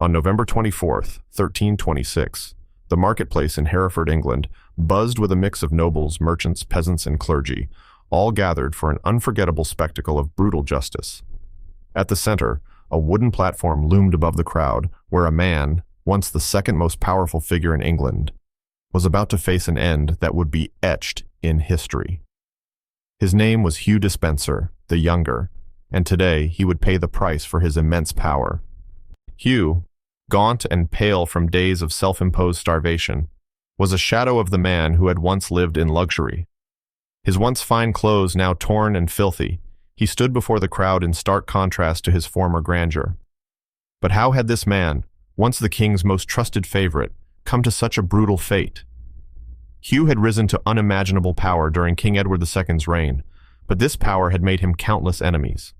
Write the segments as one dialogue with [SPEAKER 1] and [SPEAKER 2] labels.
[SPEAKER 1] On November 24th, 1326, the marketplace in Hereford, England, buzzed with a mix of nobles, merchants, peasants, and clergy, all gathered for an unforgettable spectacle of brutal justice. At the center, a wooden platform loomed above the crowd, where a man, once the second most powerful figure in England, was about to face an end that would be etched in history. His name was Hugh Despenser, the Younger, and today he would pay the price for his immense power. Hugh, gaunt and pale from days of self-imposed starvation, was a shadow of the man who had once lived in luxury. His once fine clothes now torn and filthy, he stood before the crowd in stark contrast to his former grandeur. But how had this man, once the king's most trusted favorite, come to such a brutal fate? Hugh had risen to unimaginable power during King Edward II's reign, but this power had made him countless enemies.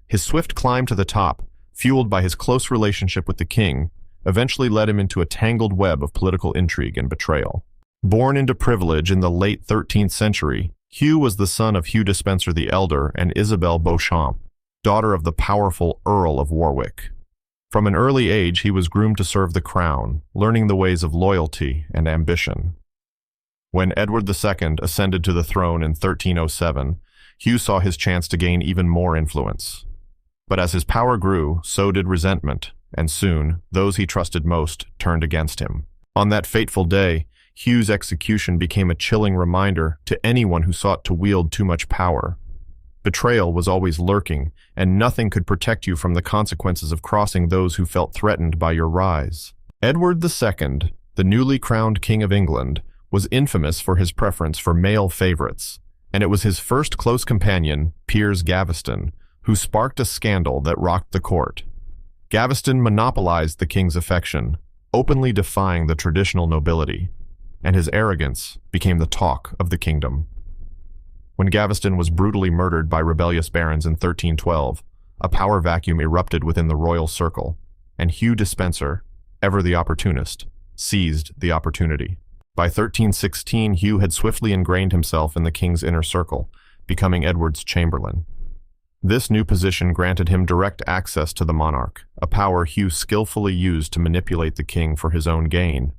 [SPEAKER 1] His swift climb to the top, fueled by his close relationship with the king, eventually led him into a tangled web of political intrigue and betrayal. Born into privilege in the late 13th century, Hugh was the son of Hugh Despenser the Elder and Isabelle Beauchamp, daughter of the powerful Earl of Warwick. From an early age, he was groomed to serve the crown, learning the ways of loyalty and ambition. When Edward II ascended to the throne in 1307, Hugh saw his chance to gain even more influence. But as his power grew, so did resentment, and soon, those he trusted most turned against him. On that fateful day, Hugh's execution became a chilling reminder to anyone who sought to wield too much power. Betrayal was always lurking, and nothing could protect you from the consequences of crossing those who felt threatened by your rise. Edward II, the newly crowned King of England, was infamous for his preference for male favorites, and it was his first close companion, Piers Gaveston, who sparked a scandal that rocked the court. Gaveston monopolized the king's affection, openly defying the traditional nobility, and his arrogance became the talk of the kingdom. When Gaveston was brutally murdered by rebellious barons in 1312, a power vacuum erupted within the royal circle, and Hugh Despenser, ever the opportunist, seized the opportunity. By 1316, Hugh had swiftly ingrained himself in the king's inner circle, becoming Edward's chamberlain. This new position granted him direct access to the monarch, a power Hugh skillfully used to manipulate the king for his own gain.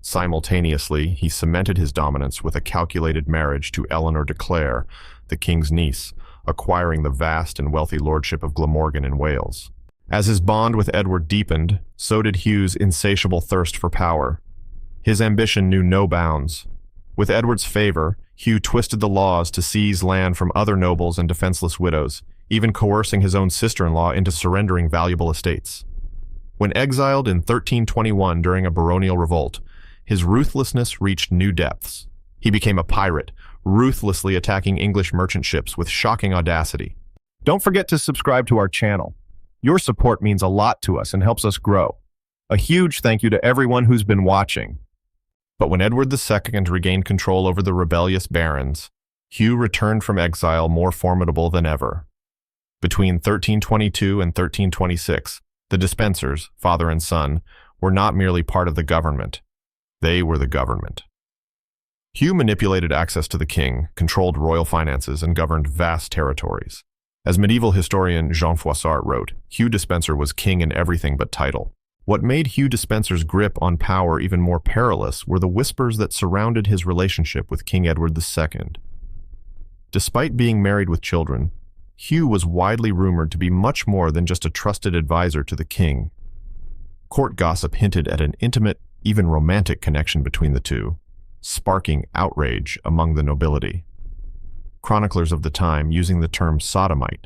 [SPEAKER 1] Simultaneously, he cemented his dominance with a calculated marriage to Eleanor de Clare, the king's niece, acquiring the vast and wealthy lordship of Glamorgan in Wales. As his bond with Edward deepened, so did Hugh's insatiable thirst for power. His ambition knew no bounds. With Edward's favor, Hugh twisted the laws to seize land from other nobles and defenseless widows, even coercing his own sister-in-law into surrendering valuable estates. When exiled in 1321 during a baronial revolt, his ruthlessness reached new depths. He became a pirate, ruthlessly attacking English merchant ships with shocking audacity.
[SPEAKER 2] Don't forget to subscribe to our channel. Your support means a lot to us and helps us grow. A huge thank you to everyone who's been watching.
[SPEAKER 1] But when Edward II regained control over the rebellious barons, Hugh returned from exile more formidable than ever. Between 1322 and 1326, the Despensers, father and son, were not merely part of the government. They were the government. Hugh manipulated access to the king, controlled royal finances, and governed vast territories. As medieval historian Jean Froissart wrote, Hugh Despenser was king in everything but title. What made Hugh Despenser's grip on power even more perilous were the whispers that surrounded his relationship with King Edward II. Despite being married with children, Hugh was widely rumored to be much more than just a trusted advisor to the king. Court gossip hinted at an intimate, even romantic connection between the two, sparking outrage among the nobility. Chroniclers of the time, using the term sodomite,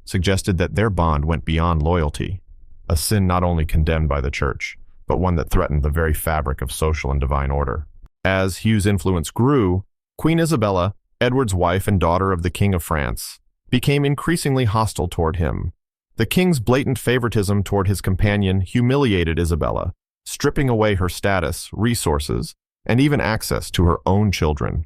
[SPEAKER 1] suggested that their bond went beyond loyalty, a sin not only condemned by the church, but one that threatened the very fabric of social and divine order. As Hugh's influence grew, Queen Isabella, Edward's wife and daughter of the King of France, became increasingly hostile toward him. The king's blatant favoritism toward his companion humiliated Isabella, stripping away her status, resources, and even access to her own children.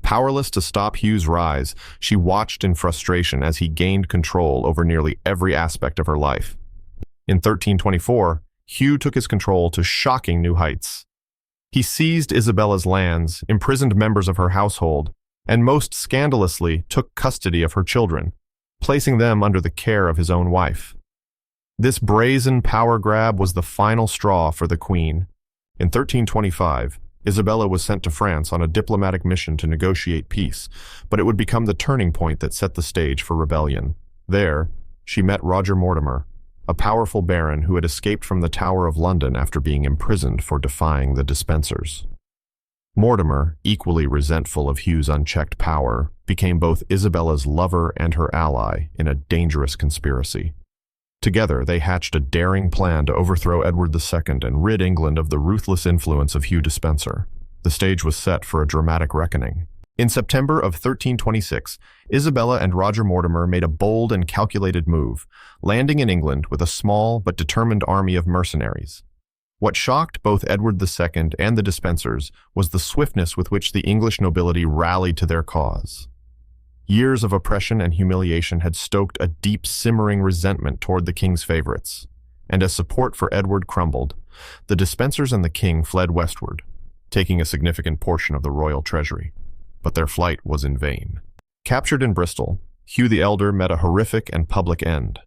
[SPEAKER 1] Powerless to stop Hugh's rise, she watched in frustration as he gained control over nearly every aspect of her life. In 1324, Hugh took his control to shocking new heights. He seized Isabella's lands, imprisoned members of her household, and most scandalously took custody of her children, placing them under the care of his own wife. This brazen power grab was the final straw for the queen. In 1325, Isabella was sent to France on a diplomatic mission to negotiate peace, but it would become the turning point that set the stage for rebellion. There, she met Roger Mortimer, a powerful baron who had escaped from the Tower of London after being imprisoned for defying the Despensers. Mortimer, equally resentful of Hugh's unchecked power, became both Isabella's lover and her ally in a dangerous conspiracy. Together, they hatched a daring plan to overthrow Edward II and rid England of the ruthless influence of Hugh Despenser. The stage was set for a dramatic reckoning. In September of 1326, Isabella and Roger Mortimer made a bold and calculated move, landing in England with a small but determined army of mercenaries. What shocked both Edward II and the Despensers was the swiftness with which the English nobility rallied to their cause. Years of oppression and humiliation had stoked a deep, simmering resentment toward the king's favorites, and as support for Edward crumbled, the Despensers and the king fled westward, taking a significant portion of the royal treasury. But their flight was in vain. Captured in Bristol, Hugh the Elder met a horrific and public end.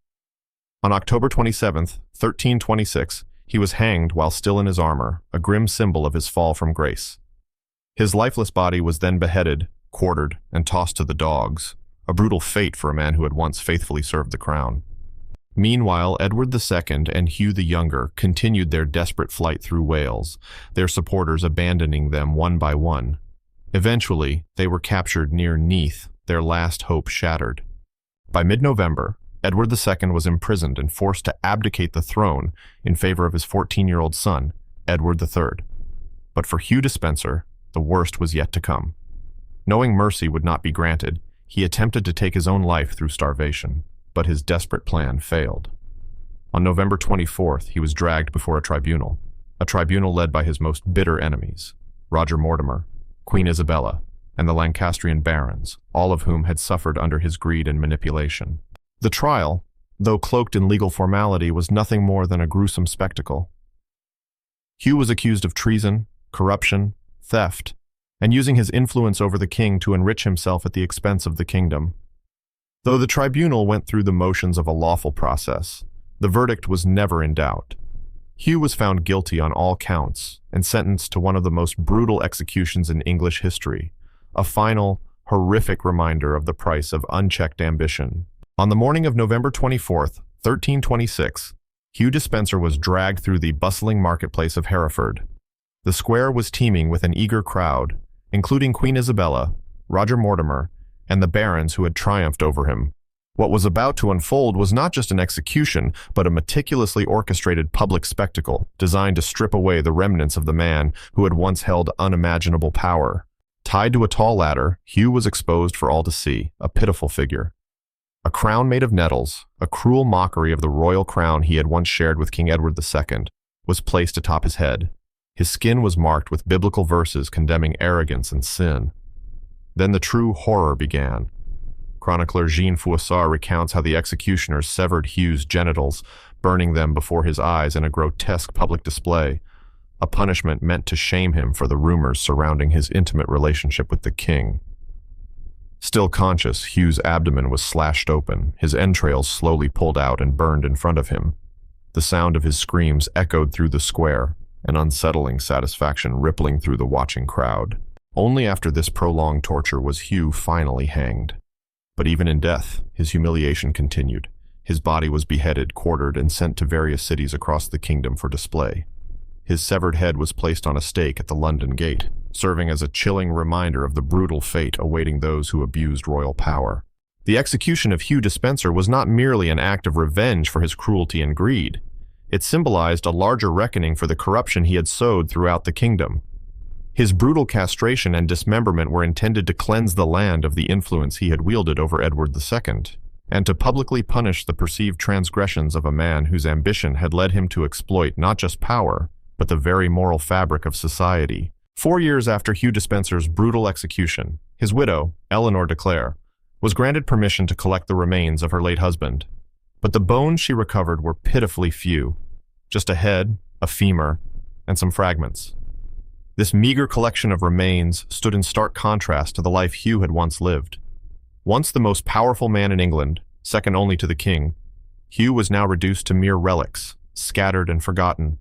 [SPEAKER 1] On October 27, 1326, he was hanged while still in his armor, a grim symbol of his fall from grace. His lifeless body was then beheaded, quartered, and tossed to the dogs, a brutal fate for a man who had once faithfully served the crown. Meanwhile, Edward II and Hugh the Younger continued their desperate flight through Wales, their supporters abandoning them one by one. Eventually, they were captured near Neath, their last hope shattered. By mid-November, Edward II was imprisoned and forced to abdicate the throne in favor of his 14-year-old son, Edward III. But for Hugh Despenser, the worst was yet to come. Knowing mercy would not be granted, he attempted to take his own life through starvation, but his desperate plan failed. On November 24th, he was dragged before a tribunal led by his most bitter enemies, Roger Mortimer, Queen Isabella, and the Lancastrian barons, all of whom had suffered under his greed and manipulation. The trial, though cloaked in legal formality, was nothing more than a gruesome spectacle. Hugh was accused of treason, corruption, theft, and using his influence over the king to enrich himself at the expense of the kingdom. Though the tribunal went through the motions of a lawful process, the verdict was never in doubt. Hugh was found guilty on all counts and sentenced to one of the most brutal executions in English history, a final, horrific reminder of the price of unchecked ambition. On the morning of November 24th, 1326, Hugh Despenser was dragged through the bustling marketplace of Hereford. The square was teeming with an eager crowd, including Queen Isabella, Roger Mortimer, and the barons who had triumphed over him. What was about to unfold was not just an execution, but a meticulously orchestrated public spectacle designed to strip away the remnants of the man who had once held unimaginable power. Tied to a tall ladder, Hugh was exposed for all to see, a pitiful figure. A crown made of nettles, a cruel mockery of the royal crown he had once shared with King Edward II, was placed atop his head. His skin was marked with biblical verses condemning arrogance and sin. Then the true horror began. Chronicler Jean Fouissard recounts how the executioners severed Hugh's genitals, burning them before his eyes in a grotesque public display, a punishment meant to shame him for the rumors surrounding his intimate relationship with the king. Still conscious, Hugh's abdomen was slashed open, his entrails slowly pulled out and burned in front of him. The sound of his screams echoed through the square, an unsettling satisfaction rippling through the watching crowd. Only after this prolonged torture was Hugh finally hanged. But even in death, his humiliation continued. His body was beheaded, quartered, and sent to various cities across the kingdom for display. His severed head was placed on a stake at the London Gate, serving as a chilling reminder of the brutal fate awaiting those who abused royal power. The execution of Hugh Despenser was not merely an act of revenge for his cruelty and greed. It symbolized a larger reckoning for the corruption he had sowed throughout the kingdom. His brutal castration and dismemberment were intended to cleanse the land of the influence he had wielded over Edward II, and to publicly punish the perceived transgressions of a man whose ambition had led him to exploit not just power, but the very moral fabric of society. 4 years after Hugh Despenser's brutal execution, his widow, Eleanor de Clare, was granted permission to collect the remains of her late husband. But the bones she recovered were pitifully few, just a head, a femur, and some fragments. This meager collection of remains stood in stark contrast to the life Hugh had once lived. Once the most powerful man in England, second only to the king, Hugh was now reduced to mere relics, scattered and forgotten.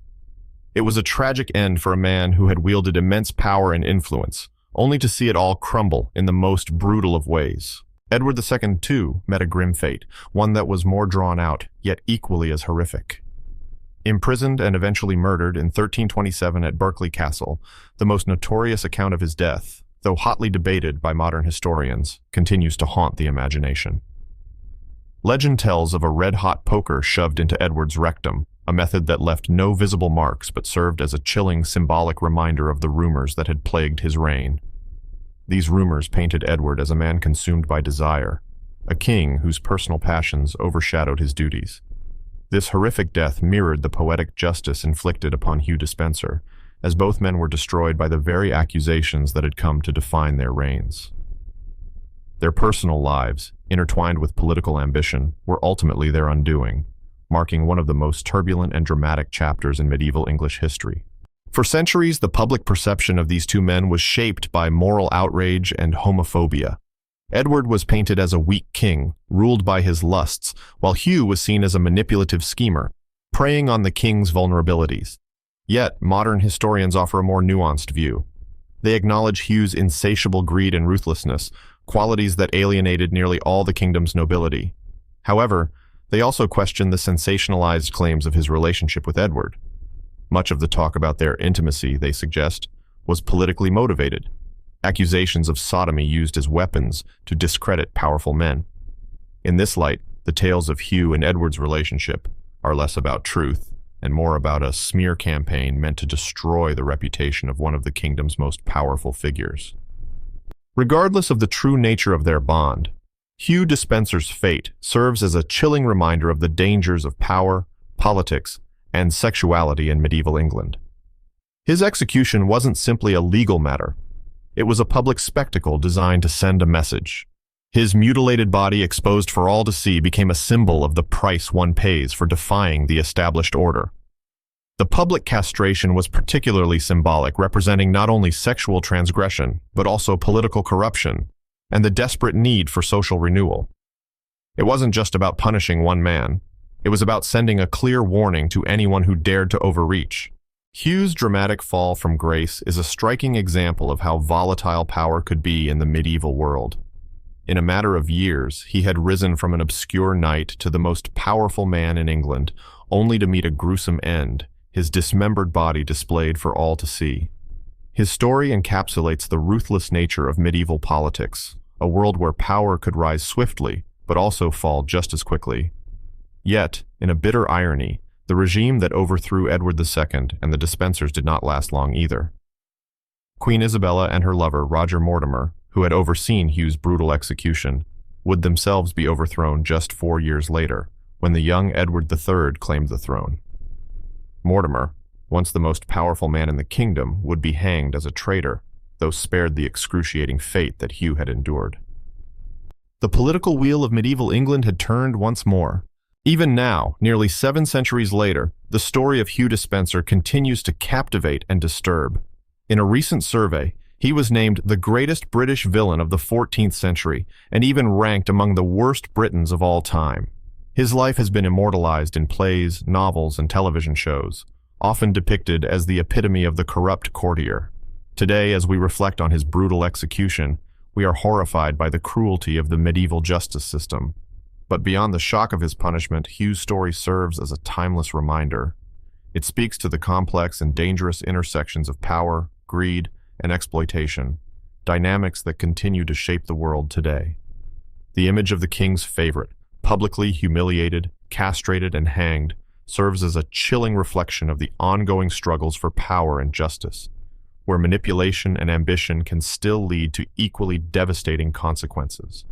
[SPEAKER 1] It was a tragic end for a man who had wielded immense power and influence, only to see it all crumble in the most brutal of ways. Edward II, too, met a grim fate, one that was more drawn out, yet equally as horrific. Imprisoned and eventually murdered in 1327 at Berkeley Castle, the most notorious account of his death, though hotly debated by modern historians, continues to haunt the imagination. Legend tells of a red-hot poker shoved into Edward's rectum, a method that left no visible marks but served as a chilling symbolic reminder of the rumors that had plagued his reign. These rumors painted Edward as a man consumed by desire, a king whose personal passions overshadowed his duties. This horrific death mirrored the poetic justice inflicted upon Hugh Despenser, as both men were destroyed by the very accusations that had come to define their reigns. Their personal lives, intertwined with political ambition, were ultimately their undoing, marking one of the most turbulent and dramatic chapters in medieval English history. For centuries, the public perception of these two men was shaped by moral outrage and homophobia. Edward was painted as a weak king, ruled by his lusts, while Hugh was seen as a manipulative schemer, preying on the king's vulnerabilities. Yet, modern historians offer a more nuanced view. They acknowledge Hugh's insatiable greed and ruthlessness, qualities that alienated nearly all the kingdom's nobility. However, they also question the sensationalized claims of his relationship with Edward. Much of the talk about their intimacy, they suggest, was politically motivated. Accusations of sodomy used as weapons to discredit powerful men. In this light, the tales of Hugh and Edward's relationship are less about truth and more about a smear campaign meant to destroy the reputation of one of the kingdom's most powerful figures. Regardless of the true nature of their bond, Hugh Despenser's fate serves as a chilling reminder of the dangers of power, politics, and sexuality in medieval England. His execution wasn't simply a legal matter. It was a public spectacle designed to send a message. His mutilated body exposed for all to see became a symbol of the price one pays for defying the established order. The public castration was particularly symbolic, representing not only sexual transgression, but also political corruption and the desperate need for social renewal. It wasn't just about punishing one man. It was about sending a clear warning to anyone who dared to overreach. Hugh's dramatic fall from grace is a striking example of how volatile power could be in the medieval world. In a matter of years, he had risen from an obscure knight to the most powerful man in England, only to meet a gruesome end, his dismembered body displayed for all to see. His story encapsulates the ruthless nature of medieval politics, a world where power could rise swiftly, but also fall just as quickly. Yet, in a bitter irony, the regime that overthrew Edward II and the Despensers did not last long either. Queen Isabella and her lover, Roger Mortimer, who had overseen Hugh's brutal execution, would themselves be overthrown just 4 years later, when the young Edward III claimed the throne. Mortimer, once the most powerful man in the kingdom, would be hanged as a traitor, though spared the excruciating fate that Hugh had endured. The political wheel of medieval England had turned once more. Even now, nearly 7 centuries later, the story of Hugh Despenser continues to captivate and disturb. In a recent survey, he was named the greatest British villain of the 14th century and even ranked among the worst Britons of all time. His life has been immortalized in plays, novels, and television shows, often depicted as the epitome of the corrupt courtier. Today, as we reflect on his brutal execution, we are horrified by the cruelty of the medieval justice system. But beyond the shock of his punishment, Hugh's story serves as a timeless reminder. It speaks to the complex and dangerous intersections of power, greed, and exploitation, dynamics that continue to shape the world today. The image of the king's favorite, publicly humiliated, castrated, and hanged, serves as a chilling reflection of the ongoing struggles for power and justice, where manipulation and ambition can still lead to equally devastating consequences.